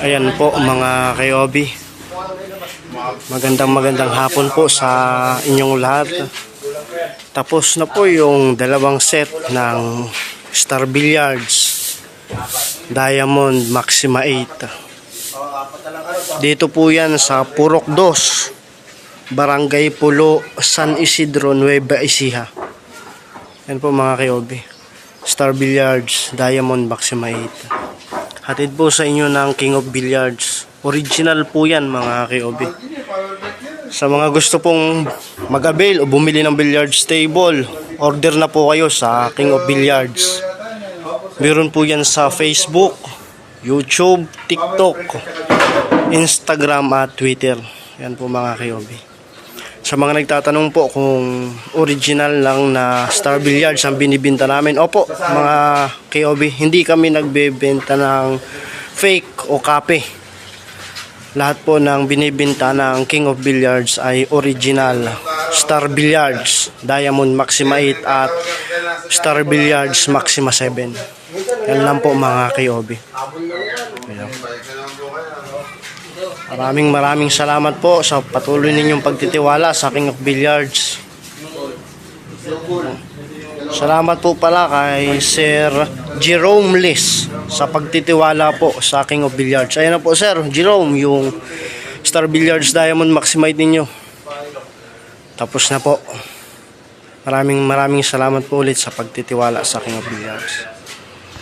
Ayan po mga kayobi. Magandang hapon po sa inyong lahat. Tapos na po yung dalawang set ng Star Billiards Diamond Maxima 8. Dito po yan sa Purok 2, Barangay Pulo, San Isidro, Nueva Ecija. Yan po mga kayobi, Star Billiards Diamond Maxima 8. Hatid po sa inyo ng King of Billiards. Original po yan mga kayobi. Sa mga gusto pong mag-avail o bumili ng billiards table, order na po kayo sa King of Billiards. Meron po yan sa Facebook, YouTube, TikTok, Instagram at Twitter. Yan po mga kayobi. Sa mga nagtatanong po kung original lang na Star Billiards ang binibenta namin, opo mga kayobi, hindi kami nagbebenta ng fake o copy. Lahat po ng binibenta ng King of Billiards ay original Star Billiards Diamond Maxima 8 at Star Billiards Maxima 7. Yan lang po mga kayobi. Maraming salamat po sa patuloy ninyong pagtitiwala sa King of Billiards. Salamat po pala kay Sir Jerome Liss sa pagtitiwala po sa King of Billiards. Ayan na po Sir Jerome, yung Star Billiards Diamond Maxima 8 ninyo. Tapos na po. Maraming salamat po ulit sa pagtitiwala sa King of Billiards.